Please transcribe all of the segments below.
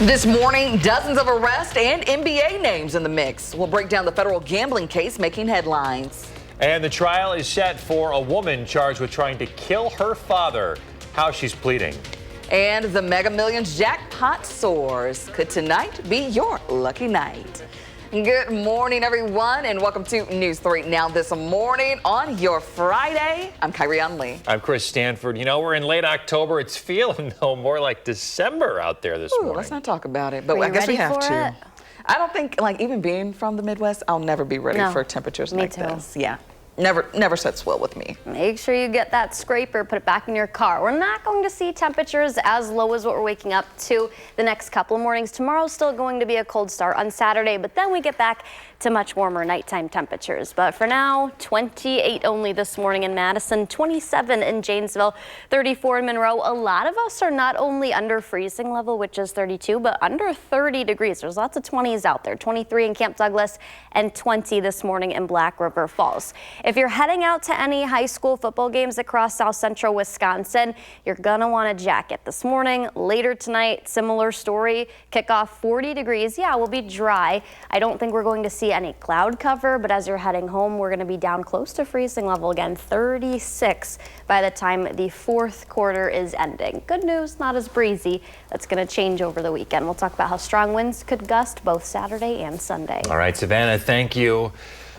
This morning, dozens of arrests and NBA names in the mix. We'll break down the federal gambling case making headlines. And the trial is set for a woman charged with trying to kill her father. How she's pleading. And the Mega Millions jackpot soars. Could tonight be your lucky night? Good morning, everyone, and welcome to News 3 Now this morning on your Friday. I'm Kyrie Lee. I'm Chris Stanford. You know, we're in late October. It's feeling, though, more like December out there this morning. Let's not talk about it, but I guess we have to. I don't think, even being from the Midwest, I'll never be ready for temperatures like this. Yeah. Never sets well with me. Make sure you get that scraper, put it back in your car. We're not going to see temperatures as low as what we're waking up to the next couple of mornings. Tomorrow's still going to be a cold start on Saturday, but then we get back to much warmer nighttime temperatures. But for now, 28 only this morning in Madison, 27 in Janesville, 34 in Monroe. A lot of us are not only under freezing level, which is 32, but under 30 degrees. There's lots of 20s out there, 23 in Camp Douglas and 20 this morning in Black River Falls. If you're heading out to any high school football games across South Central Wisconsin, you're gonna want a jacket this morning. Later tonight, similar story. Kickoff 40 degrees. Yeah, we'll be dry. I don't think we're going to see any cloud cover, but as you're heading home, we're going to be down close to freezing level again, 36 by the time the fourth quarter is ending. Good news, not as breezy. That's going to change over the weekend. We'll talk about how strong winds could gust both Saturday and Sunday. All right, Savannah, thank you.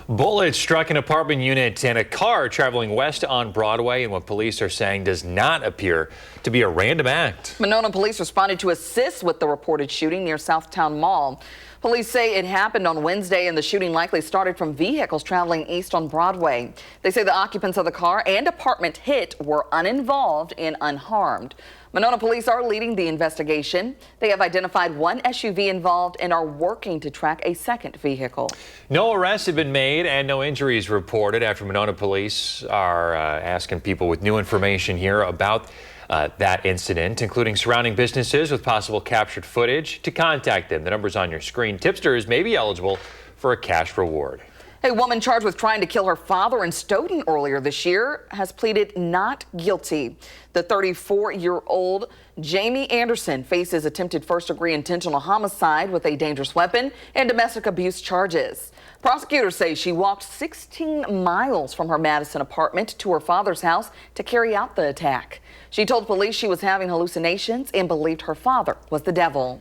Bullets struck an apartment unit and a car traveling west on Broadway in what police are saying does not appear to be a random act. Monona police responded to assist with the reported shooting near Southtown Mall. Police say it happened on Wednesday and the shooting likely started from vehicles traveling east on Broadway. They say the occupants of the car and apartment hit were uninvolved and unharmed. Monona police are leading the investigation. They have identified one SUV involved and are working to track a second vehicle. No arrests have been made and no injuries reported after Monona police are asking people with new information here about that incident, including surrounding businesses with possible captured footage, to contact them. The number's on your screen. Tipsters may be eligible for a cash reward. A woman charged with trying to kill her father in Stoughton earlier this year has pleaded not guilty. The 34-year-old Jamie Anderson faces attempted first-degree intentional homicide with a dangerous weapon and domestic abuse charges. Prosecutors say she walked 16 miles from her Madison apartment to her father's house to carry out the attack. She told police she was having hallucinations and believed her father was the devil.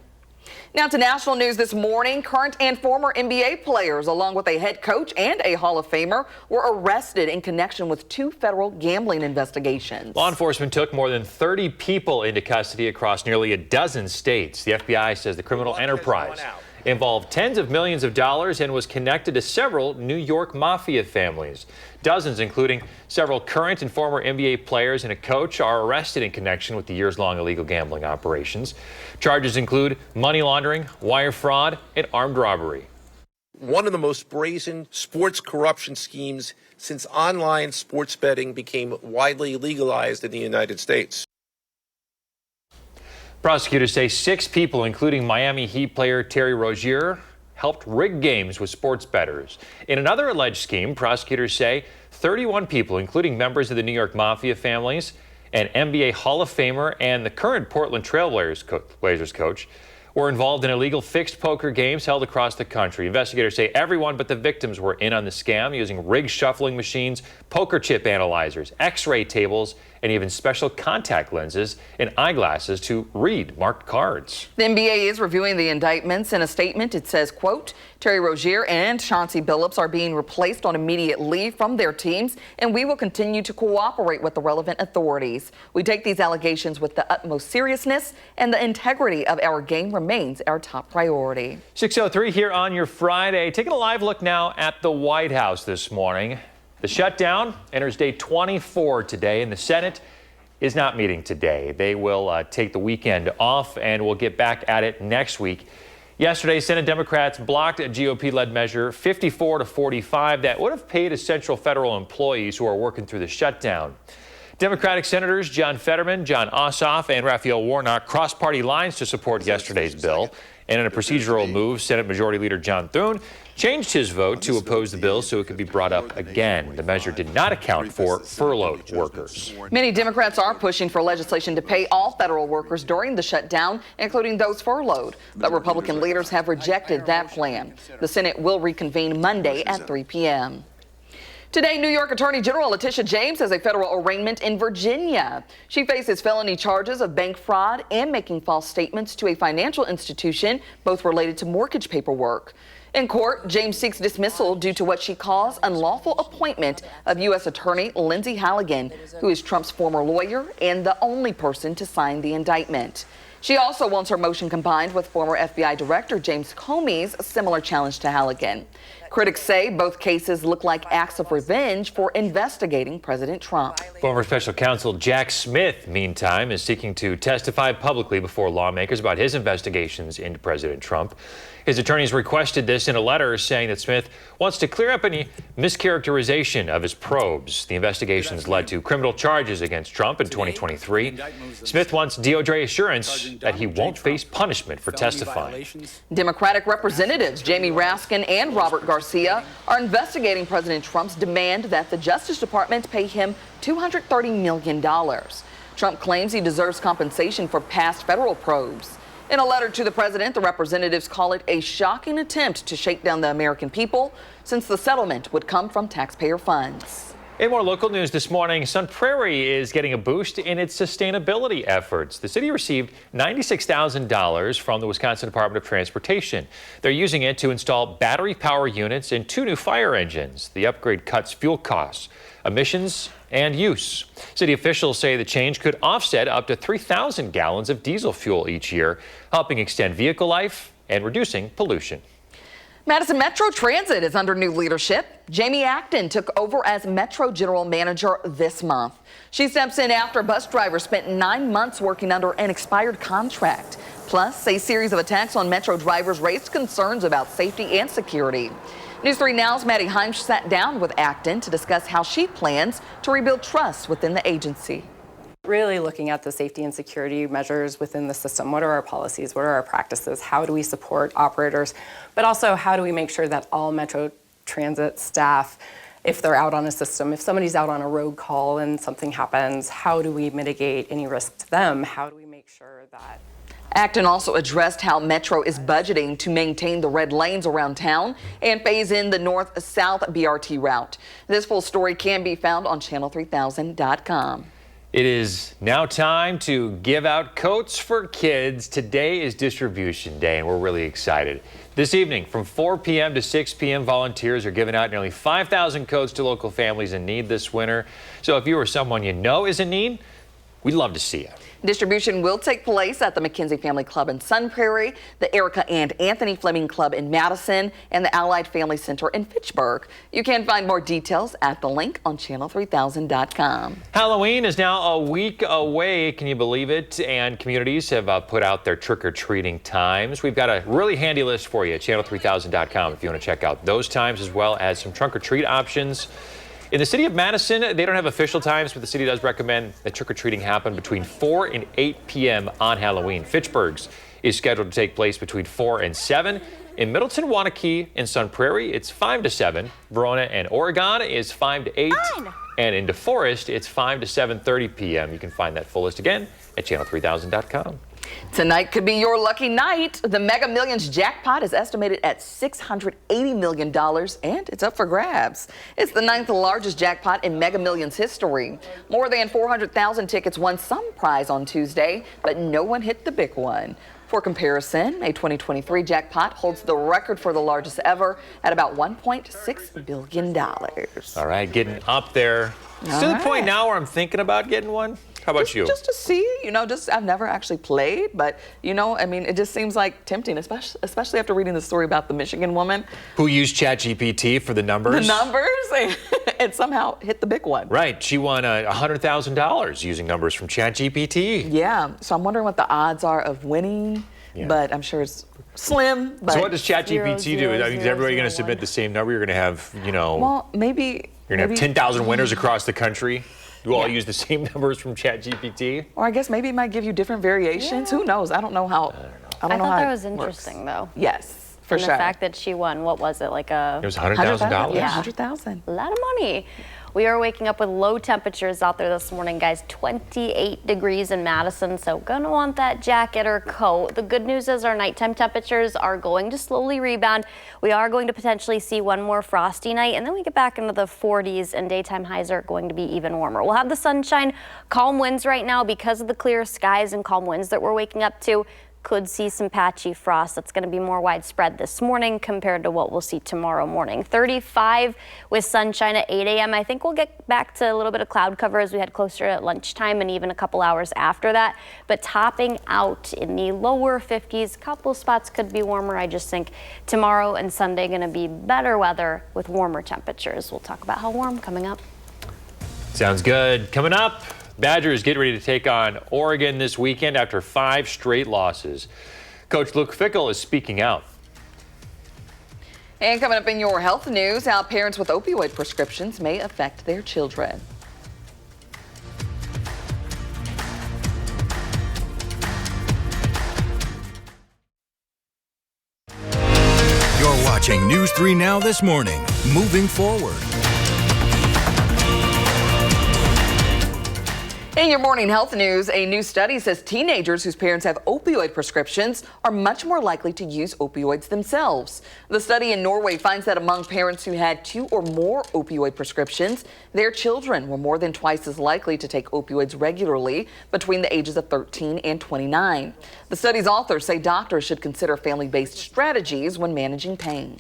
Now to national news this morning. Current and former NBA players, along with a head coach and a Hall of Famer, were arrested in connection with two federal gambling investigations. Law enforcement took more than 30 people into custody across nearly a dozen states. The FBI says the criminal enterprise involved tens of millions of dollars and was connected to several New York mafia families. Dozens, including several current and former NBA players and a coach, are arrested in connection with the years-long illegal gambling operations. Charges include money laundering, wire fraud, and armed robbery. One of the most brazen sports corruption schemes since online sports betting became widely legalized in the United States. Prosecutors say 6 people, including Miami Heat player Terry Rozier, helped rig games with sports bettors. In another alleged scheme, prosecutors say 31 people, including members of the New York Mafia families, an NBA Hall of Famer, and the current Portland Trail Blazers coach, were involved in illegal fixed poker games held across the country. Investigators say everyone but the victims were in on the scam, using rigged shuffling machines, poker chip analyzers, x-ray tables, and even special contact lenses and eyeglasses to read marked cards. The NBA is reviewing the indictments. In a statement, it says, quote, Terry Rozier and Chauncey Billups are being replaced on immediate leave from their teams, and we will continue to cooperate with the relevant authorities. We take these allegations with the utmost seriousness, and the integrity of our game remains our top priority. 6:03 here on your Friday. Taking a live look now at the White House this morning. The shutdown enters day 24 today, and the Senate is not meeting today. They will take the weekend off, and we'll get back at it next week. Yesterday, Senate Democrats blocked a GOP-led measure 54-45 that would have paid essential federal employees who are working through the shutdown. Democratic Senators John Fetterman, John Ossoff, and Raphael Warnock crossed party lines to support yesterday's bill. And in a procedural move, Senate Majority Leader John Thune changed his vote to oppose the bill so it could be brought up again. The measure did not account for furloughed workers. Many Democrats are pushing for legislation to pay all federal workers during the shutdown, including those furloughed. But Republican leaders have rejected that plan. The Senate will reconvene Monday at 3 p.m. Today, New York Attorney General Letitia James has a federal arraignment in Virginia. She faces felony charges of bank fraud and making false statements to a financial institution, both related to mortgage paperwork. In court, James seeks dismissal due to what she calls unlawful appointment of U.S. Attorney Lindsay Halligan, who is Trump's former lawyer and the only person to sign the indictment. She also wants her motion combined with former FBI Director James Comey's similar challenge to Halligan. Critics say both cases look like acts of revenge for investigating President Trump. Former special counsel Jack Smith, meantime, is seeking to testify publicly before lawmakers about his investigations into President Trump. His attorneys requested this in a letter saying that Smith wants to clear up any mischaracterization of his probes. The investigations led to criminal charges against Trump in 2023. Smith wants DOJ assurance that he won't face punishment for testifying. Democratic representatives Jamie Raskin and Robert Garcia are investigating President Trump's demand that the Justice Department pay him $230 million. Trump claims he deserves compensation for past federal probes. In a letter to the president, the representatives call it a shocking attempt to shake down the American people, since the settlement would come from taxpayer funds. In more local news this morning, Sun Prairie is getting a boost in its sustainability efforts. The city received $96,000 from the Wisconsin Department of Transportation. They're using it to install battery power units and 2 new fire engines. The upgrade cuts fuel costs, emissions, and use. City officials say the change could offset up to 3,000 gallons of diesel fuel each year, helping extend vehicle life and reducing pollution. Madison Metro Transit is under new leadership. Jamie Acton took over as Metro General Manager this month. She steps in after bus drivers spent 9 months working under an expired contract. Plus, a series of attacks on Metro drivers raised concerns about safety and security. News 3 Now's Maddie Heimsch sat down with Acton to discuss how she plans to rebuild trust within the agency. Really looking at the safety and security measures within the system. What are our policies? What are our practices? How do we support operators? But also, how do we make sure that all Metro Transit staff, if they're out on a system, if somebody's out on a road call and something happens, how do we mitigate any risk to them? How do we make sure that... Acton also addressed how Metro is budgeting to maintain the red lanes around town and phase in the north-south BRT route. This full story can be found on channel3000.com. It is now time to give out coats for kids. Today is distribution day, and we're really excited. This evening, from 4 p.m. to 6 p.m., volunteers are giving out nearly 5,000 coats to local families in need this winter. So if you or someone you know is in need, we'd love to see you. Distribution will take place at the McKenzie Family Club in Sun Prairie, the Erica and Anthony Fleming Club in Madison, and the Allied Family Center in Fitchburg. You can find more details at the link on channel3000.com. Halloween is now a week away, can you believe it? And communities have put out their trick-or-treating times. We've got a really handy list for you at channel3000.com if you want to check out those times, as well as some trunk-or-treat options. In the city of Madison, they don't have official times, but the city does recommend that trick-or-treating happen between 4 and 8 p.m. on Halloween. Fitchburg's is scheduled to take place between 4 and 7. In Middleton, Waunakee, and Sun Prairie, it's 5 to 7. Verona and Oregon is 5 to 8. And in DeForest, it's 5 to 7:30 p.m. You can find that full list again at channel3000.com. Tonight could be your lucky night. The Mega Millions jackpot is estimated at $680 million, and it's up for grabs. It's the 9th largest jackpot in Mega Millions history. More than 400,000 tickets won some prize on Tuesday, but no one hit the big one. For comparison, a 2023 jackpot holds the record for the largest ever at about $1.6 billion. All right, getting up there. It's to the point now where I'm thinking about getting one. How about you? Just to see, I've never actually played, but, I mean, it just seems like tempting, especially after reading the story about the Michigan woman who used ChatGPT for the numbers. And somehow hit the big one. Right. She won $100,000 using numbers from ChatGPT. Yeah. So I'm wondering what the odds are of winning, but I'm sure it's slim. But so what does ChatGPT do? I mean, is everybody going to submit the same number? You're going to have, Well, maybe... You're going to have 10,000 winners across the country you all Yeah. use the same numbers from ChatGPT? Or I guess maybe it might give you different variations. Who knows? I don't know how. I I don't know thought how that it was works. interesting, though. Yes, for And sure. the fact that she won, what was it, like It was a $100,000. Yeah, Yeah. 100,000. lot of money? We are waking up with low temperatures out there this morning, guys. 28 degrees in Madison, so gonna want that jacket or coat. The good news is our nighttime temperatures are going to slowly rebound. We are going to potentially see one more frosty night, and then we get back into the 40s, and daytime highs are going to be even warmer. We'll have the sunshine, calm winds right now because of the clear skies and calm winds that we're waking up to. Could see some patchy frost. That's going to be more widespread this morning compared to what we'll see tomorrow morning. 35 with sunshine at 8 a.m. I think we'll get back to a little bit of cloud cover as we head closer at lunchtime and even a couple hours after that. But topping out in the lower 50s, couple spots could be warmer. I just think tomorrow and Sunday going to be better weather with warmer temperatures. We'll talk about how warm coming up. Sounds good. Coming up, Badgers get ready to take on Oregon this weekend after 5 straight losses. Coach Luke Fickell is speaking out. And coming up in your health news, how parents with opioid prescriptions may affect their children. You're watching News 3 Now this morning. Moving forward. In your morning health news, a new study says teenagers whose parents have opioid prescriptions are much more likely to use opioids themselves. The study in Norway finds that among parents who had 2 or more opioid prescriptions, their children were more than twice as likely to take opioids regularly between the ages of 13 and 29. The study's authors say doctors should consider family-based strategies when managing pain.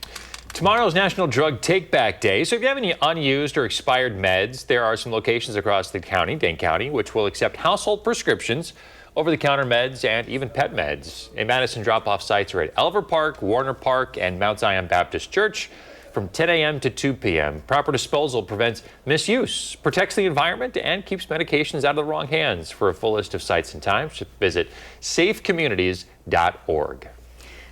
Tomorrow's National Drug Take Back Day, so if you have any unused or expired meds, there are some locations across the county, Dane County, which will accept household prescriptions, over-the-counter meds, and even pet meds. In Madison, drop-off sites are at Elver Park, Warner Park, and Mount Zion Baptist Church from 10 a.m. to 2 p.m. Proper disposal prevents misuse, protects the environment, and keeps medications out of the wrong hands. For a full list of sites and times, visit safecommunities.org.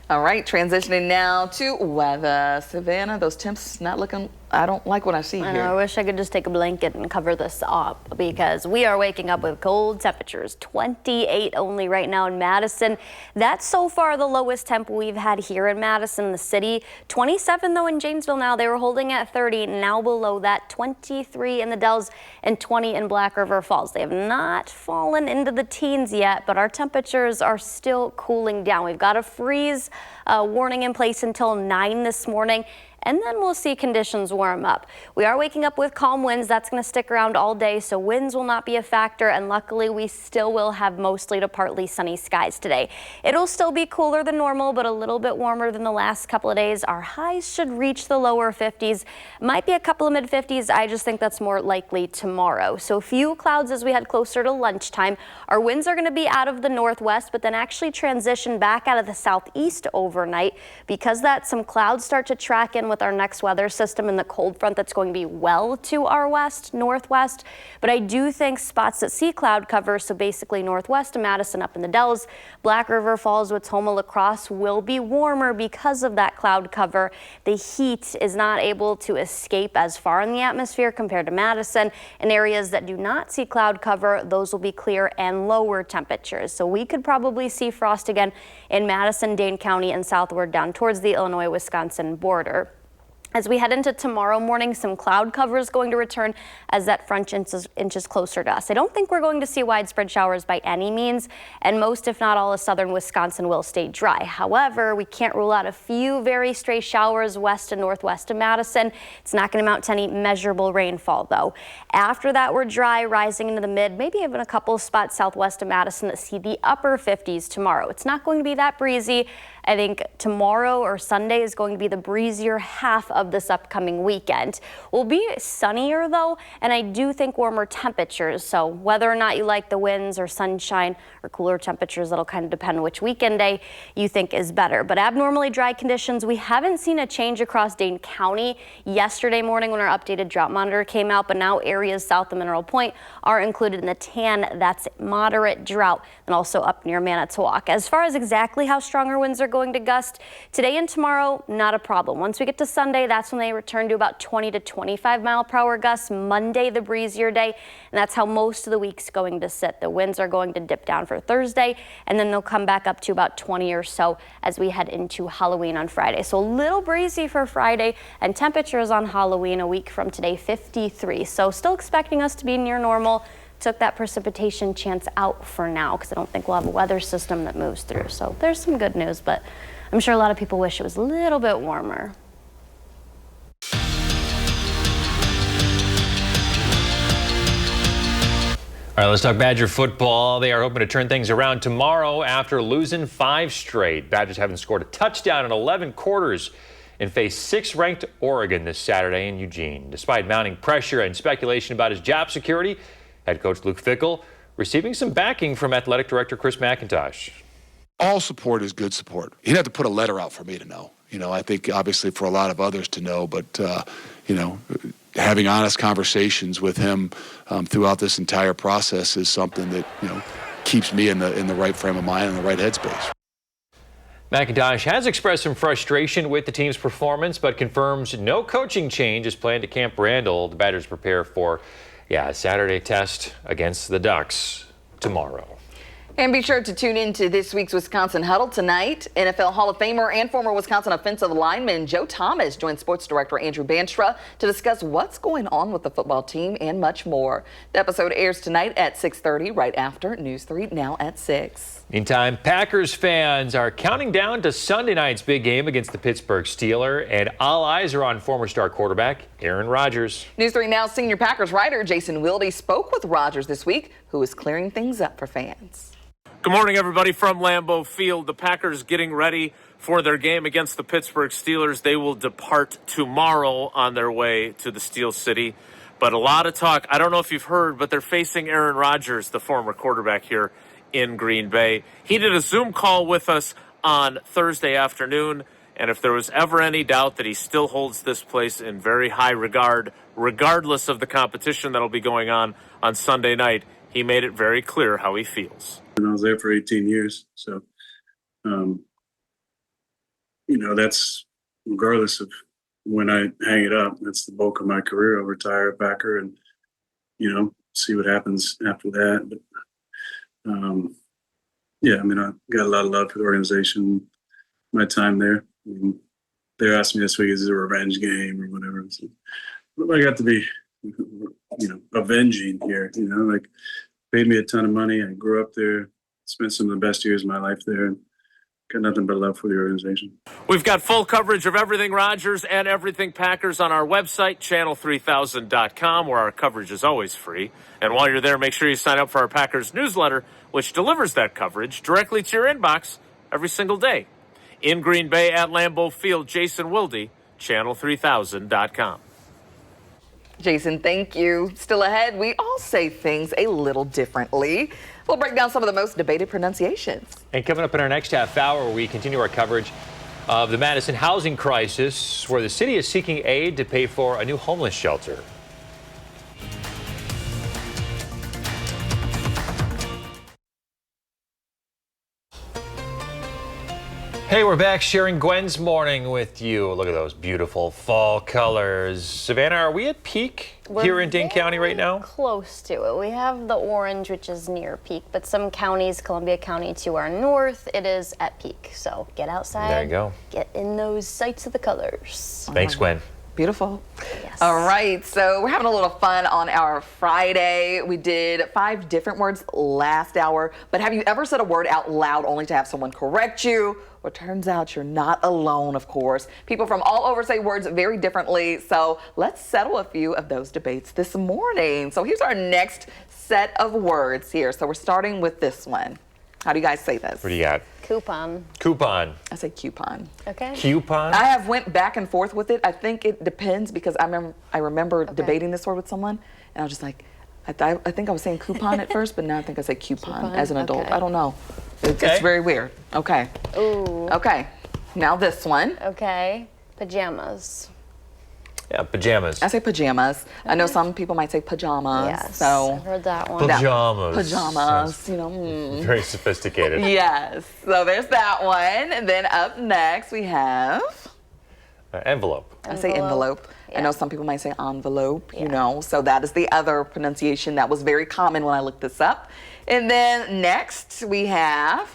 All right, transitioning now to weather. Savannah, those temps not looking, I don't like what I see I here. know, I wish I could just take a blanket and cover this up because we are waking up with cold temperatures, 28 only right now in Madison. That's so far the lowest temp we've had here in Madison, the city. 27 though in Janesville now. They were holding at 30, now below that, 23 in the Dells and 20 in Black River Falls. They have not fallen into the teens yet, but our temperatures are still cooling down. We've got a freeze warning in place until 9 this morning. And then we'll see conditions warm up. We are waking up with calm winds. That's going to stick around all day, so winds will not be a factor. And luckily, we still will have mostly to partly sunny skies today. It'll still be cooler than normal, but a little bit warmer than the last couple of days. Our highs should reach the lower 50s. Might be a couple of mid 50s. I just think that's more likely tomorrow. So few clouds as we head closer to lunchtime. Our winds are going to be out of the northwest, but then actually transition back out of the southeast overnight. Because that, some clouds start to track in with our next weather system and the cold front that's going to be well to our west, northwest. But I do think spots that see cloud cover, so basically northwest of Madison up in the Dells, Black River Falls, Wautoma, La Crosse will be warmer because of that cloud cover. The heat is not able to escape as far in the atmosphere compared to Madison. In areas that do not see cloud cover, those will be clear and lower temperatures. So we could probably see frost again in Madison, Dane County, and southward down towards the Illinois-Wisconsin border. As we head into tomorrow morning, some cloud cover is going to return as that front inches closer to us. I don't think we're going to see widespread showers by any means, and most, if not all, of southern Wisconsin will stay dry. However, we can't rule out a few very stray showers west and northwest of Madison. It's not going to amount to any measurable rainfall, though. After that, we're dry, rising into the mid, maybe even a couple of spots southwest of Madison that see the upper 50s tomorrow. It's not going to be that breezy. I think tomorrow or Sunday is going to be the breezier half of this upcoming weekend. Will be sunnier though, and I do think warmer temperatures. So whether or not you like the winds or sunshine or cooler temperatures, that'll kind of depend which weekend day you think is better. But abnormally dry conditions, we haven't seen a change across Dane County yesterday morning when our updated drought monitor came out, but now areas south of Mineral Point are included in the tan. That's moderate drought, and also up near Manitowoc. As far as exactly how strong our winds are going to gust today and tomorrow, not a problem. Once we get to Sunday, that's when they return to about 20 to 25 mile per hour gusts. Monday, the breezier day, and that's how most of the week's going to sit. The winds are going to dip down for Thursday, and then they'll come back up to about 20 or so as we head into Halloween on Friday. So a little breezy for Friday, and temperatures on Halloween a week from today, 53. So still expecting us to be near normal. Took that precipitation chance out for now because I don't think we'll have a weather system that moves through. So there's some good news, but I'm sure a lot of people wish it was a little bit warmer. All right, let's talk Badger football. They are hoping to turn things around tomorrow after losing 5 straight. Badgers haven't scored a touchdown in 11 quarters and face 6th ranked Oregon this Saturday in Eugene. Despite mounting pressure and speculation about his job security, head coach Luke Fickell receiving some backing from athletic director Chris McIntosh. All support is good support. You didn't have to put a letter out for me to know. I think obviously for a lot of others to know, but, having honest conversations with him throughout this entire process is something that, keeps me in the right frame of mind and the right headspace. McIntosh has expressed some frustration with the team's performance, but confirms no coaching change is planned at Camp Randall. The Badgers prepare for a Saturday test against the Ducks tomorrow. And be sure to tune in to this week's Wisconsin Huddle tonight. NFL Hall of Famer and former Wisconsin offensive lineman Joe Thomas joins sports director Andrew Banstra to discuss what's going on with the football team and much more. The episode airs tonight at 6:30, right after News 3, now at 6. Meantime, Packers fans are counting down to Sunday night's big game against the Pittsburgh Steelers, and all eyes are on former star quarterback Aaron Rodgers. News 3 Now senior Packers writer Jason Wilde spoke with Rodgers this week, who is clearing things up for fans. Good morning, everybody from Lambeau Field. The Packers getting ready for their game against the Pittsburgh Steelers. They will depart tomorrow on their way to the Steel City. But a lot of talk. I don't know if you've heard, but they're facing Aaron Rodgers, the former quarterback here in Green Bay. He did a Zoom call with us on Thursday afternoon, and if there was ever any doubt that he still holds this place in very high regard, regardless of the competition that'll be going on Sunday night, he made it very clear how he feels. And I was there for 18 years. So, that's regardless of when I hang it up, that's the bulk of my career. I'll retire a Packer and, see what happens after that. But, I got a lot of love for the organization, my time there. They asked me this week, is it a revenge game or whatever? So, I got to be, avenging here, paid me a ton of money. I grew up there, spent some of the best years of my life there, and got nothing but love for the organization. We've got full coverage of everything Rodgers and everything Packers on our website, channel3000.com, where our coverage is always free. And while you're there, make sure you sign up for our Packers newsletter, which delivers that coverage directly to your inbox every single day. In Green Bay at Lambeau Field, Jason Wilde, channel3000.com. Jason, thank you. Still ahead, we all say things a little differently. We'll break down some of the most debated pronunciations. And coming up in our next half hour, we continue our coverage of the Madison housing crisis, where the city is seeking aid to pay for a new homeless shelter. Hey, we're back sharing Gwen's morning with you. Look at those beautiful fall colors. Savannah, are we at peak here in Dane County right now? Close to it. We have the orange, which is near peak, but some counties, Columbia County to our north, it is at peak. So get outside. There you go. Get in those sights of the colors. Thanks, Gwen. Beautiful. Yes. All right, so we're having a little fun on our Friday. We did 5 different words last hour, but have you ever said a word out loud only to have someone correct you? Well, turns out you're not alone, of course. People from all over say words very differently, so let's settle a few of those debates this morning. So here's our next set of words here. So we're starting with this one. How do you guys say this? What do you got? Coupon. Coupon. I say coupon. Okay. Coupon? I have went back and forth with it. I think it depends because I remember debating this word with someone, and I was just like, I think I was saying coupon at first, but now I think I say coupon as an adult. Okay. I don't know. It's very weird. Okay. Ooh. Okay. Now this one. Okay. Pajamas. Yeah, pajamas. I say pajamas. I know some people might say pajamas. Yes. So I've heard that one. Pajamas. Pajamas. Sounds very sophisticated. Yes. So there's that one. And then up next we have Envelope. I say envelope. I know some people might say envelope, you know, so that is the other pronunciation that was very common when I looked this up. And then next we have,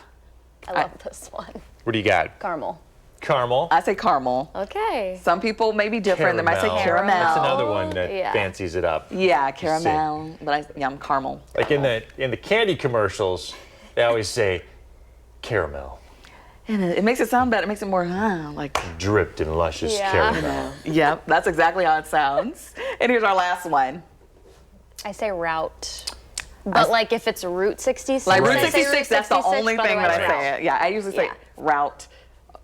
I love this one. What do you got? Caramel. Caramel. I say caramel. Okay. Some people may be different. They might say caramel. That's another one that Yeah. fancies it up. Yeah, caramel. But I'm caramel. Like in the candy commercials, they always say caramel. And it makes it sound better. It makes it more like. Dripped in luscious Yeah. caramel. Yep, that's exactly how it sounds. And here's our last one. I say route. But like if it's Route 66. Like Route I say 66, that's the only but thing that I otherwise say it. Yeah, I usually say Yeah. route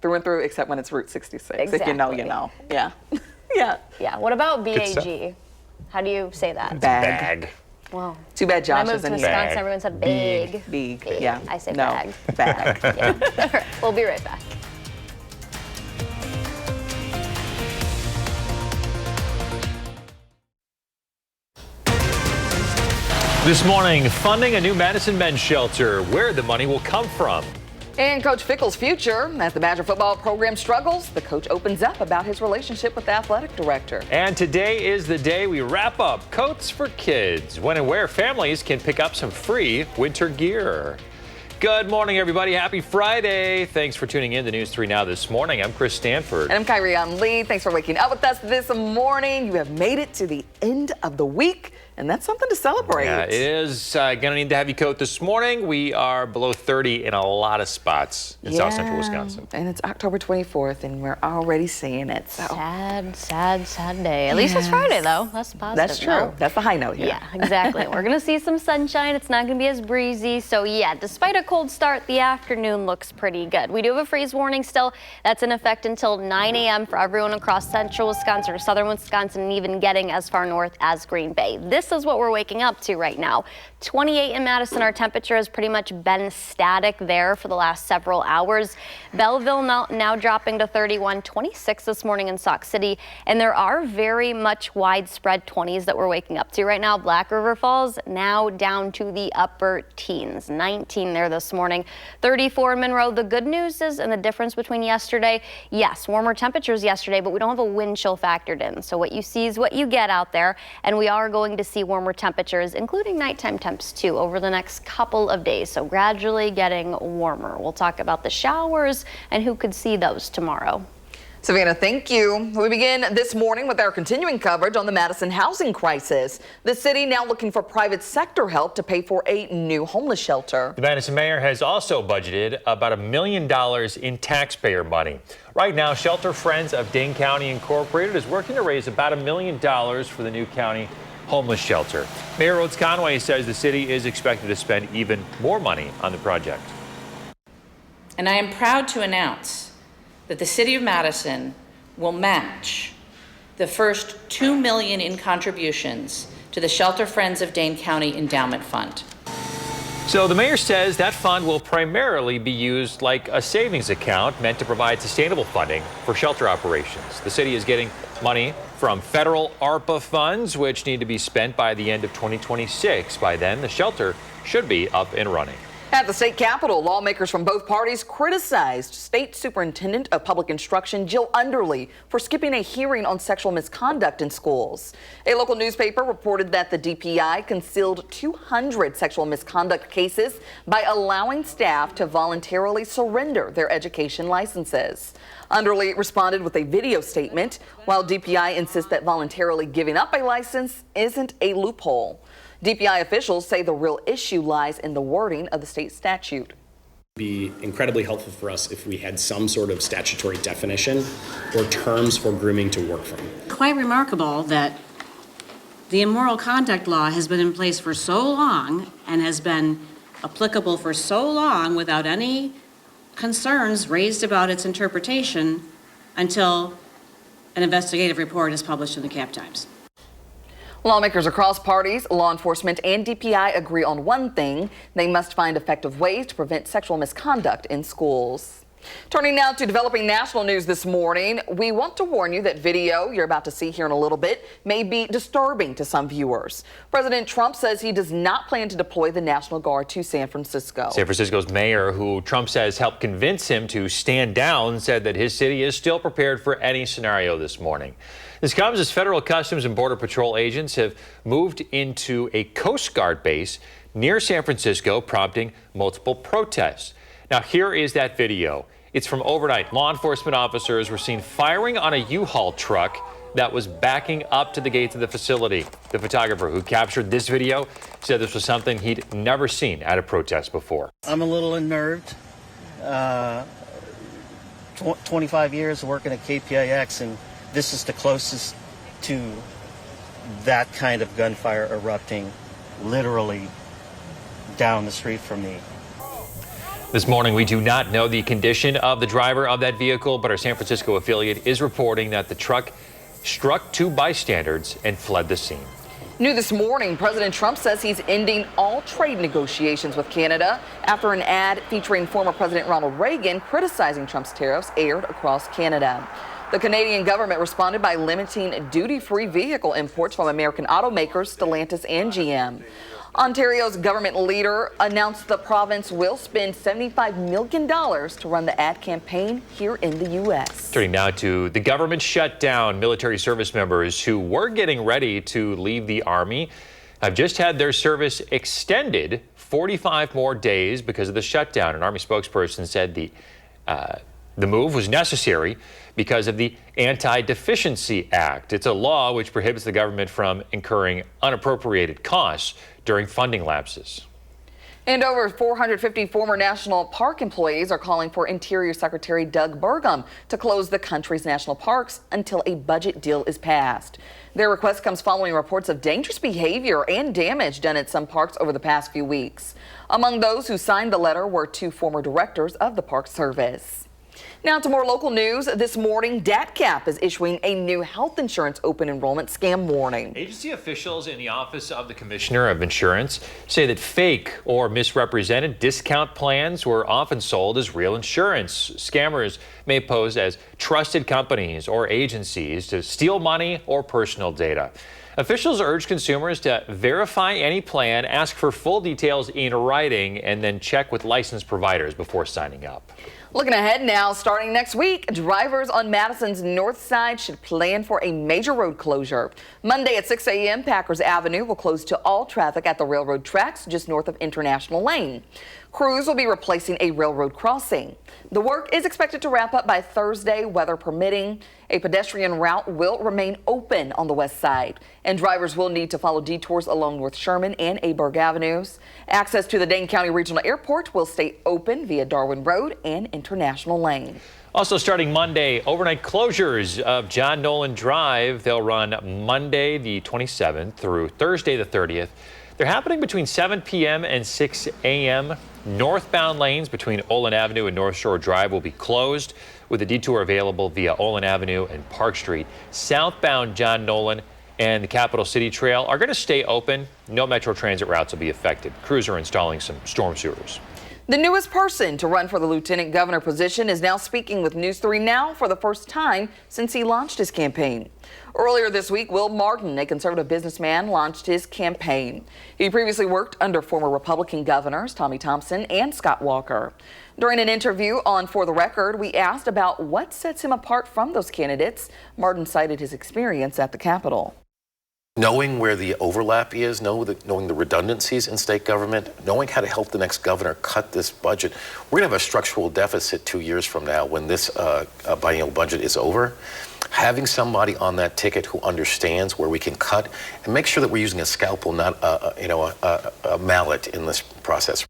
through and through, except when it's Route 66. If you know, you Exactly. know. Yeah. Yeah. Yeah. What about stuff. BAG? How do you say that? Bag. Wow. Too bad When I Josh moved to isn't Wisconsin, here. everyone said big. Big. Yeah. I say no. bag. Bag. Yeah. We'll be right back. This morning, funding a new Madison men's shelter. Where the money will come from. And Coach Fickle's future. As the Badger football program struggles, the coach opens up about his relationship with the athletic director. And today is the day we wrap up Coats for Kids, when and where families can pick up some free winter gear. Good morning, everybody. Happy Friday. Thanks for tuning in to News 3 Now this morning. I'm Chris Stanford. And I'm Kyrie Lee. Thanks for waking up with us this morning. You have made it to the end of the week, and that's something to celebrate. Yeah, it is going to need the heavy coat this morning. We are below 30 in a lot of spots in South Central Wisconsin. And it's October 24th, and we're already seeing it. So. Sad day. At least it's Friday, though. That's positive. That's true. No? That's the high note here. Yeah, exactly. We're going to see some sunshine. It's not going to be as breezy. So, yeah, despite a cold start, the afternoon looks pretty good. We do have a freeze warning still. That's in effect until 9 a.m. for everyone across central Wisconsin or southern Wisconsin, and even getting as far north as Green Bay. This is what we're waking up to right now. 28 in Madison. Our temperature has pretty much been static there for the last several hours. Belleville now dropping to 31, 26 this morning in Sauk City. And there are very much widespread 20s that we're waking up to right now. Black River Falls now down to the upper teens. 19 there this morning. 34 in Monroe. The good news is, and the difference between yesterday, yes, warmer temperatures yesterday, but we don't have a wind chill factored in. So what you see is what you get out there. And we are going to see warmer temperatures, including nighttime temps too, over the next couple of days. So gradually getting warmer. We'll talk about the showers and who could see those tomorrow. Savannah, thank you. We begin this morning with our continuing coverage on the Madison housing crisis. The city now looking for private sector help to pay for a new homeless shelter. The Madison mayor has also budgeted about $1 million in taxpayer money. Right now, Shelter Friends of Dane County Incorporated is working to raise about $1 million for the new county homeless shelter. Mayor Rhodes Conway says the city is expected to spend even more money on the project. And I am proud to announce that the City of Madison will match the first $2 million in contributions to the Shelter Friends of Dane County Endowment Fund. So the mayor says that fund will primarily be used like a savings account meant to provide sustainable funding for shelter operations. The city is getting money from federal ARPA funds, which need to be spent by the end of 2026. By then, the shelter should be up and running. At the state capitol, lawmakers from both parties criticized State Superintendent of Public Instruction Jill Underly for skipping a hearing on sexual misconduct in schools. A local newspaper reported that the DPI concealed 200 sexual misconduct cases by allowing staff to voluntarily surrender their education licenses. Underly responded with a video statement, while DPI insists that voluntarily giving up a license isn't a loophole. DPI officials say the real issue lies in the wording of the state statute. Be incredibly helpful for us if we had some sort of statutory definition or terms for grooming to work from. Quite remarkable that the immoral conduct law has been in place for so long and has been applicable for so long without any concerns raised about its interpretation until an investigative report is published in the Cap Times. Lawmakers across parties, law enforcement, and DPI agree on one thing: they must find effective ways to prevent sexual misconduct in schools. Turning now to developing national news this morning, we want to warn you that video you're about to see here in a little bit may be disturbing to some viewers. President Trump says he does not plan to deploy the National Guard to San Francisco. San Francisco's mayor, who Trump says helped convince him to stand down, said that his city is still prepared for any scenario this morning. This comes as federal Customs and Border Patrol agents have moved into a Coast Guard base near San Francisco, prompting multiple protests. Now, here is that video. It's from overnight. Law enforcement officers were seen firing on a U-Haul truck that was backing up to the gates of the facility. The photographer who captured this video said this was something he'd never seen at a protest before. I'm a little unnerved. 25 years working at KPIX, and this is the closest to that kind of gunfire erupting literally down the street from me. This morning, we do not know the condition of the driver of that vehicle, but our San Francisco affiliate is reporting that the truck struck two bystanders and fled the scene. New this morning, President Trump says he's ending all trade negotiations with Canada after an ad featuring former President Ronald Reagan criticizing Trump's tariffs aired across Canada. The Canadian government responded by limiting duty-free vehicle imports from American automakers Stellantis and GM. Ontario's government leader announced the province will spend $75 million to run the ad campaign here in the U.S. Turning now to the government shutdown. Military service members who were getting ready to leave the Army have just had their service extended 45 more days because of the shutdown. An Army spokesperson said the move was necessary because of the Anti-Deficiency Act. It's a law which prohibits the government from incurring unappropriated costs during funding lapses. And over 450 former national park employees are calling for Interior Secretary Doug Burgum to close the country's national parks until a budget deal is passed. Their request comes following reports of dangerous behavior and damage done at some parks over the past few weeks. Among those who signed the letter were two former directors of the Park Service. Now to more local news. This morning, DATCAP is issuing a new health insurance open enrollment scam warning. Agency officials in the Office of the Commissioner of Insurance say that fake or misrepresented discount plans were often sold as real insurance. Scammers may pose as trusted companies or agencies to steal money or personal data. Officials urge consumers to verify any plan, ask for full details in writing, and then check with licensed providers before signing up. Looking ahead now, starting next week, drivers on Madison's north side should plan for a major road closure. Monday at 6 a.m., Packers Avenue will close to all traffic at the railroad tracks just north of International Lane. Crews will be replacing a railroad crossing. The work is expected to wrap up by Thursday, weather permitting. A pedestrian route will remain open on the west side, and drivers will need to follow detours along North Sherman and Aberg Avenues. Access to the Dane County Regional Airport will stay open via Darwin Road and International Lane. Also starting Monday, overnight closures of John Nolan Drive. They'll run Monday the 27th through Thursday the 30th. They're happening between 7 p.m. and 6 a.m. Northbound lanes between Olin Avenue and North Shore Drive will be closed, with a detour available via Olin Avenue and Park Street. Southbound John Nolan and the Capital City Trail are going to stay open. No Metro Transit routes will be affected. Crews are installing some storm sewers. The newest person to run for the lieutenant governor position is now speaking with News 3 Now for the first time since he launched his campaign. Earlier this week, Will Martin, a conservative businessman, launched his campaign. He previously worked under former Republican governors Tommy Thompson and Scott Walker. During an interview on For the Record, we asked about what sets him apart from those candidates. Martin cited his experience at the Capitol. Knowing where the overlap is, knowing the redundancies in state government, knowing how to help the next governor cut this budget. We're going to have a structural deficit 2 years from now when this biennial budget is over. Having somebody on that ticket who understands where we can cut and make sure that we're using a scalpel, not a mallet in this process.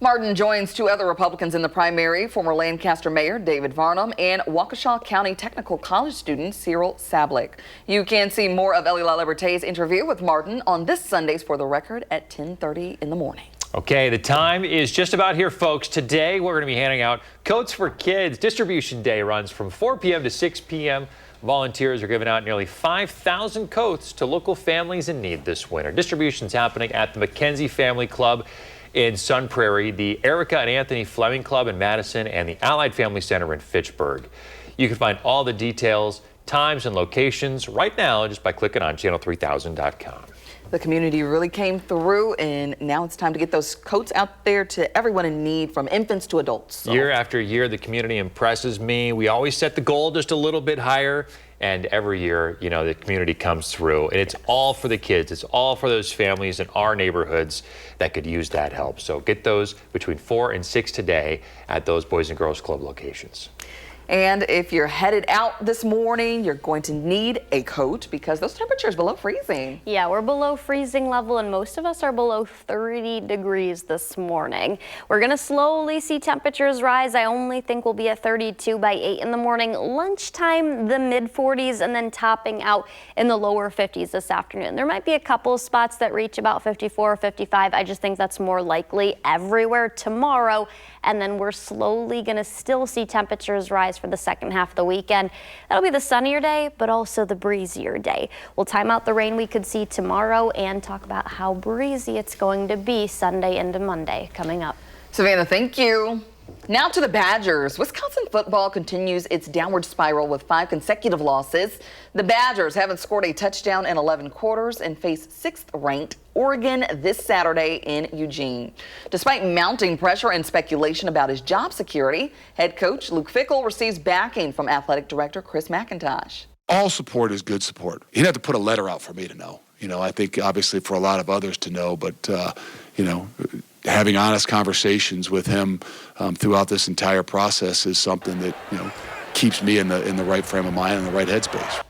Martin joins two other Republicans in the primary, former Lancaster Mayor David Varnum and Waukesha County Technical College student Cyril Sablick. You can see more of Elie LaLiberté's interview with Martin on this Sunday's For the Record at 10:30 in the morning. Okay, the time is just about here, folks. Today, we're going to be handing out Coats for Kids. Distribution Day runs from 4 p.m. to 6 p.m. Volunteers are giving out nearly 5,000 coats to local families in need this winter. Distribution's happening at the McKenzie Family Club in Sun Prairie, the Erica and Anthony Fleming Club in Madison, and the Allied Family Center in Fitchburg. You can find all the details, times, and locations right now just by clicking on channel3000.com. The community really came through, and now it's time to get those coats out there to everyone in need, from infants to adults. So. Year after year, the community impresses me. We always set the goal just a little bit higher, and every year, you know, the community comes through, and it's all for the kids. It's all for those families in our neighborhoods that could use that help. So get those between 4 and 6 today at those Boys and Girls Club locations. And if you're headed out this morning, you're going to need a coat because those temperatures below freezing. Yeah, we're below freezing level, and most of us are below 30 degrees this morning. We're going to slowly see temperatures rise. I only think we'll be at 32 by 8 in the morning. Lunchtime, the mid-40s, and then topping out in the lower 50s this afternoon. There might be a couple of spots that reach about 54 or 55. I just think that's more likely everywhere tomorrow. And then we're slowly going to still see temperatures rise for the second half of the weekend. That'll be the sunnier day, but also the breezier day. We'll time out the rain we could see tomorrow and talk about how breezy it's going to be Sunday into Monday coming up. Savannah, thank you. Now to the Badgers. Wisconsin football continues its downward spiral with 5 consecutive losses. The Badgers haven't scored a touchdown in 11 quarters and face 6th-ranked Oregon this Saturday in Eugene. Despite mounting pressure and speculation about his job security, head coach Luke Fickell receives backing from athletic director Chris McIntosh. All support is good support. He'd have to put a letter out for me to know. You know, I think obviously for a lot of others to know, but, you know, having honest conversations with him throughout this entire process is something that, you know, keeps me in the right frame of mind and the right headspace.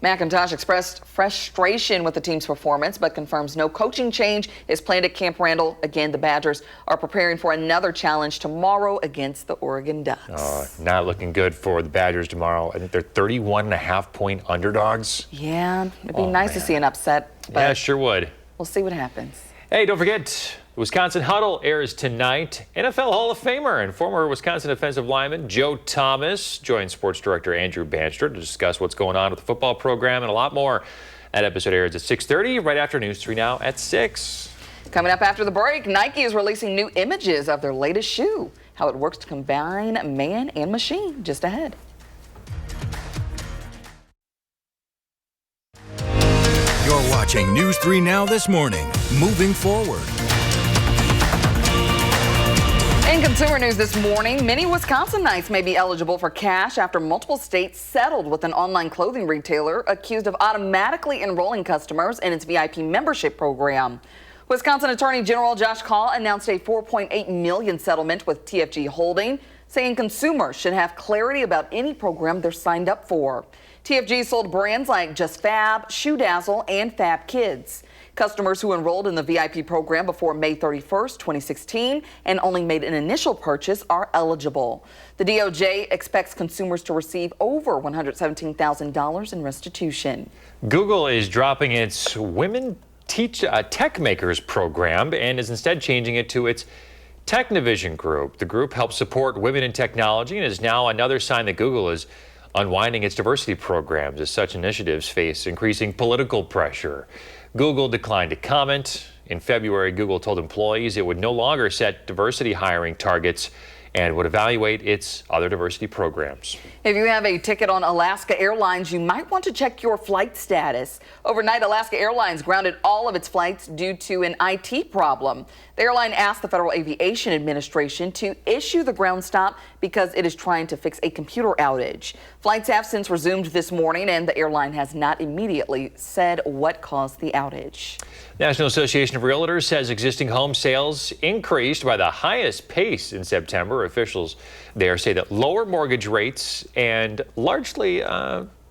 McIntosh expressed frustration with the team's performance, but confirms no coaching change is planned at Camp Randall. Again, the Badgers are preparing for another challenge tomorrow against the Oregon Ducks. Not looking good for the Badgers tomorrow. I think they're 31.5-point underdogs. Yeah, it'd be nice to see an upset. But yeah, sure would. We'll see what happens. Hey, don't forget, Wisconsin Huddle airs tonight. NFL Hall of Famer and former Wisconsin offensive lineman Joe Thomas joins sports director Andrew Banster to discuss what's going on with the football program and a lot more. That episode airs at 6:30, right after News 3 Now at 6. Coming up after the break, Nike is releasing new images of their latest shoe. How it works to combine man and machine, just ahead. You're watching News 3 Now this morning. Moving forward. In consumer news this morning, many Wisconsinites may be eligible for cash after multiple states settled with an online clothing retailer accused of automatically enrolling customers in its VIP membership program. Wisconsin Attorney General Josh Kaul announced a $4.8 million settlement with TFG Holding, saying consumers should have clarity about any program they're signed up for. TFG sold brands like Just Fab, Shoe Dazzle, and Fab Kids. Customers who enrolled in the VIP program before May 31st, 2016, and only made an initial purchase are eligible. The DOJ expects consumers to receive over $117,000 in restitution. Google is dropping its Women Tech Makers program and is instead changing it to its Technovision group. The group helps support women in technology and is now another sign that Google is unwinding its diversity programs as such initiatives face increasing political pressure. Google declined to comment. In February, Google told employees it would no longer set diversity hiring targets and would evaluate its other diversity programs. If you have a ticket on Alaska Airlines, you might want to check your flight status. Overnight, Alaska Airlines grounded all of its flights due to an IT problem. The airline asked the Federal Aviation Administration to issue the ground stop because it is trying to fix a computer outage. Flights have since resumed this morning, and the airline has not immediately said what caused the outage. National Association of Realtors says existing home sales increased by the highest pace in September. Officials there say that lower mortgage rates and largely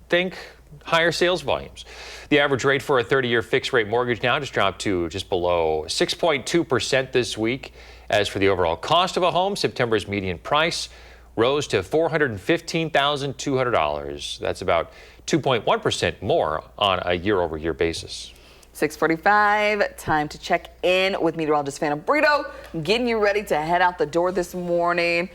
think higher sales volumes. The average rate for a 30-year fixed-rate mortgage now just dropped to just below 6.2% this week. As for the overall cost of a home, September's median price rose to $415,200. That's about 2.1% more on a year-over-year basis. 6:45, time to check in with meteorologist Phantom Brito, getting you ready to head out the door this morning.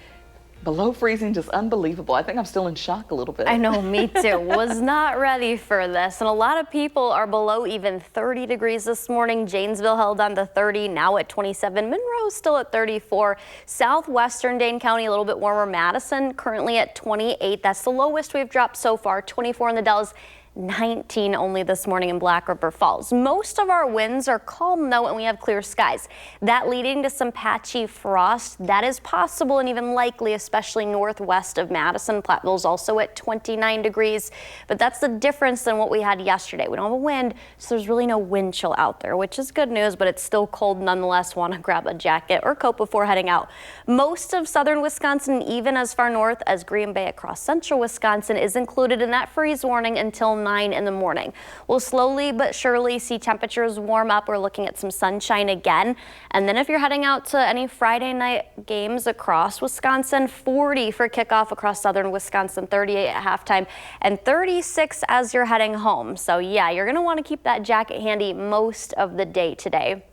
Below freezing, just unbelievable. I think I'm still in shock a little bit. I know, me too. Was not ready for this. And a lot of people are below even 30 degrees this morning. Janesville held on to 30, now at 27. Monroe still at 34. Southwestern Dane County, a little bit warmer. Madison currently at 28. That's the lowest we've dropped so far. 24 in the Dells. 19 only this morning in Black River Falls. Most of our winds are calm though, and we have clear skies. That leading to some patchy frost. That is possible and even likely, especially northwest of Madison. Platteville's also at 29 degrees, but that's the difference than what we had yesterday. We don't have a wind, so there's really no wind chill out there, which is good news, but it's still cold nonetheless. Want to grab a jacket or coat before heading out. Most of southern Wisconsin, even as far north as Green Bay across central Wisconsin, is included in that freeze warning until 9 in the morning. We'll slowly but surely see temperatures warm up. We're looking at some sunshine again. And then if you're heading out to any Friday night games across Wisconsin, 40 for kickoff across southern Wisconsin, 38 at halftime, and 36 as you're heading home. So yeah, you're going to want to keep that jacket handy most of the day today.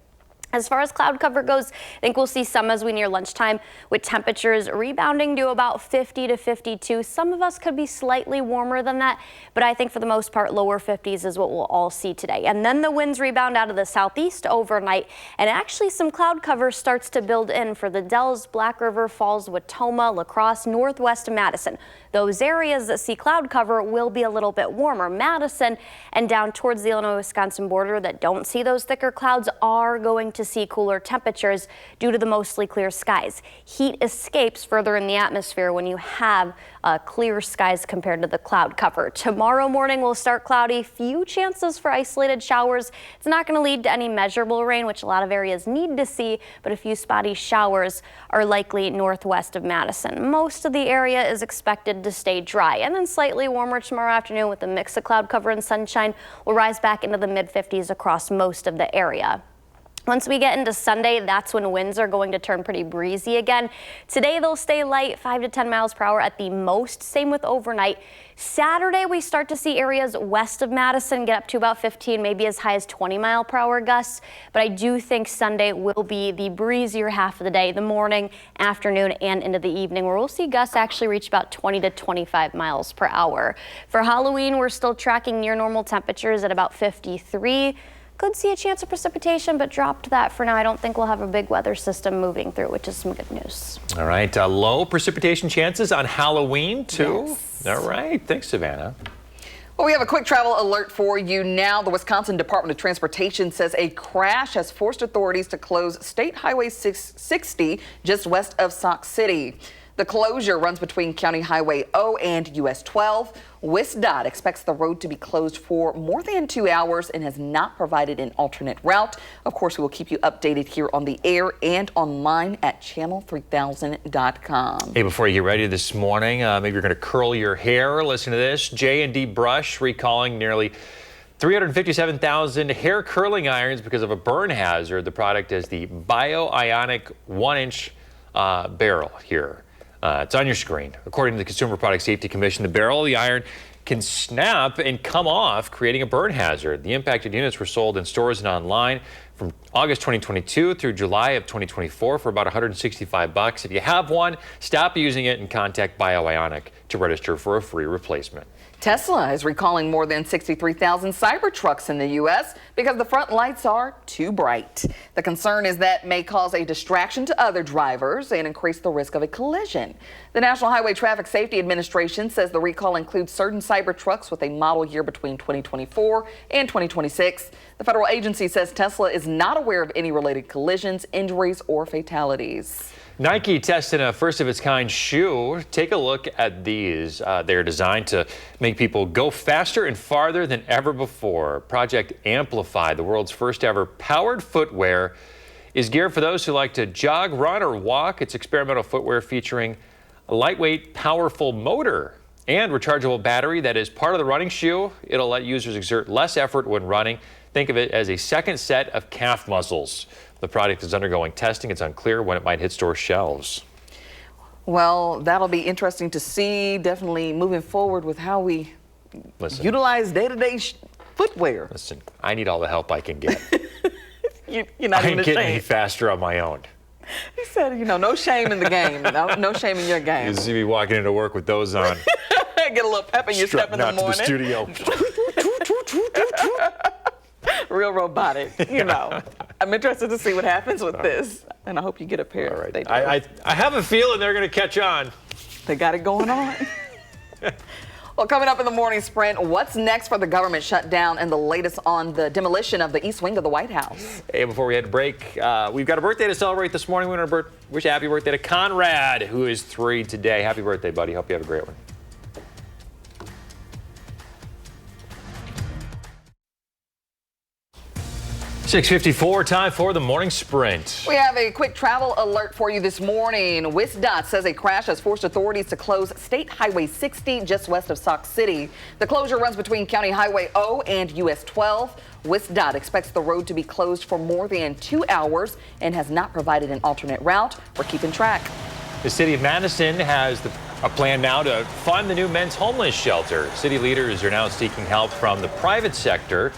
As far as cloud cover goes, I think we'll see some as we near lunchtime, with temperatures rebounding to about 50 to 52. Some of us could be slightly warmer than that, but I think for the most part, lower 50s is what we'll all see today. And then the winds rebound out of the southeast overnight, and actually some cloud cover starts to build in for the Dells, Black River Falls, Watoma, La Crosse, northwest of Madison. Those areas that see cloud cover will be a little bit warmer. Madison and down towards the Illinois-Wisconsin border that don't see those thicker clouds are going to see cooler temperatures due to the mostly clear skies. Heat escapes further in the atmosphere when you have clear skies compared to the cloud cover. Tomorrow morning will start cloudy, few chances for isolated showers. It's not going to lead to any measurable rain, which a lot of areas need to see, but a few spotty showers are likely northwest of Madison. Most of the area is expected to stay dry, and then slightly warmer tomorrow afternoon with a mix of cloud cover and sunshine. Will rise back into the mid-50s across most of the area. Once we get into Sunday, that's when winds are going to turn pretty breezy again. Today, they'll stay light, 5 to 10 miles per hour at the most. Same with overnight. Saturday, we start to see areas west of Madison get up to about 15, maybe as high as 20 mile per hour gusts. But I do think Sunday will be the breezier half of the day, the morning, afternoon, and into the evening, where we'll see gusts actually reach about 20 to 25 miles per hour. For Halloween, we're still tracking near normal temperatures at about 53. Could see a chance of precipitation, but dropped that for now. I don't think we'll have a big weather system moving through, which is some good news. All right, low precipitation chances on Halloween, too. Yes. All right, thanks, Savannah. Well, we have a quick travel alert for you now. The Wisconsin Department of Transportation says a crash has forced authorities to close State Highway 60 just west of Sauk City. The closure runs between County Highway O and US 12. WisDOT expects the road to be closed for more than 2 hours and has not provided an alternate route. Of course, we will keep you updated here on the air and online at channel3000.com. Hey, before you get ready this morning, maybe you're going to curl your hair. Listen to this. J&D Brush recalling nearly 357,000 hair curling irons because of a burn hazard. The product is the Bio-Ionic 1-inch barrel here. It's on your screen. According to the Consumer Product Safety Commission, the barrel of the iron can snap and come off, creating a burn hazard. The impacted units were sold in stores and online from August 2022 through July of 2024 for about $165. If you have one, stop using it and contact Bio-Ionic to register for a free replacement. Tesla is recalling more than 63,000 Cybertrucks in the U.S. because the front lights are too bright. The concern is that may cause a distraction to other drivers and increase the risk of a collision. The National Highway Traffic Safety Administration says the recall includes certain Cybertrucks with a model year between 2024 and 2026. The federal agency says Tesla is not aware of any related collisions, injuries, or fatalities. Nike tested a first-of-its-kind shoe. Take a look at these. They're designed to make people go faster and farther than ever before. Project Amplify, the world's first-ever powered footwear, is geared for those who like to jog, run, or walk. It's experimental footwear featuring a lightweight, powerful motor and rechargeable battery that is part of the running shoe. It'll let users exert less effort when running. Think of it as a second set of calf muscles. The product is undergoing testing. It's unclear when it might hit store shelves. Well, that'll be interesting to see. Definitely moving forward with how we utilize day-to-day footwear. Listen, I need all the help I can get. You're not I even ain't getting ashamed. any faster on my own. He said, no shame in the game. No shame in your game. You see me walking into work with those on. Get a little pep in your step in the morning. To the studio. Real robotic, I'm interested to see what happens with this, and I hope you get a pair. All right. They do. I have a feeling they're going to catch on. They got it going on. Well, coming up in the morning sprint, what's next for the government shutdown and the latest on the demolition of the east wing of the White House? Hey, before we head to break, we've got a birthday to celebrate this morning. We want to wish a happy birthday to Conrad, who is 3 today. Happy birthday, buddy. Hope you have a great one. .654, time for the morning sprint. We have a quick travel alert for you this morning. WSDOT says a crash has forced authorities to close State Highway 60 just west of Sauk City. The closure runs between County Highway O and US 12. WSDOT expects the road to be closed for more than 2 hours and has not provided an alternate route. We're keeping track. The city of Madison has a plan now to fund the new men's homeless shelter. City leaders are now seeking help from the private sector.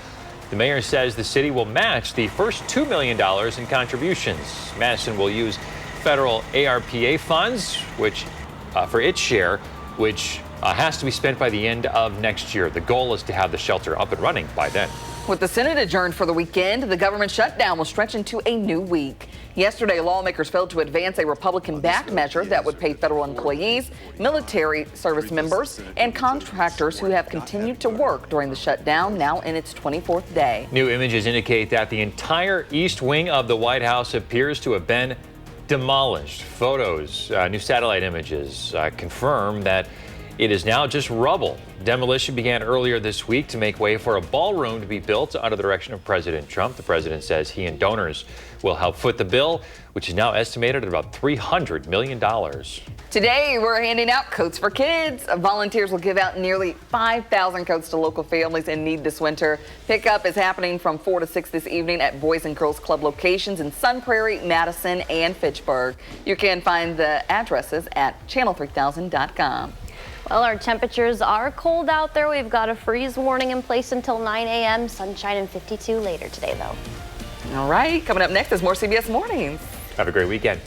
The mayor says the city will match the first $2 million in contributions. Madison will use federal ARPA funds, which for its share, which has to be spent by the end of next year. The goal is to have the shelter up and running by then. With the Senate adjourned for the weekend, the government shutdown will stretch into a new week. Yesterday, lawmakers failed to advance a Republican-backed measure that would pay federal employees, military service members, and contractors who have continued to work during the shutdown, now in its 24th day. New images indicate that the entire east wing of the White House appears to have been demolished. Photos, new satellite images confirm that it is now just rubble. Demolition began earlier this week to make way for a ballroom to be built under the direction of President Trump. The president says he and donors will help foot the bill, which is now estimated at about $300 million. Today, we're handing out coats for kids. Volunteers will give out nearly 5,000 coats to local families in need this winter. Pickup is happening from 4 to 6 this evening at Boys and Girls Club locations in Sun Prairie, Madison, and Fitchburg. You can find the addresses at channel3000.com. Well, our temperatures are cold out there. We've got a freeze warning in place until 9 a.m. Sunshine and 52 later today, though. All right, coming up next is more CBS Mornings. Have a great weekend.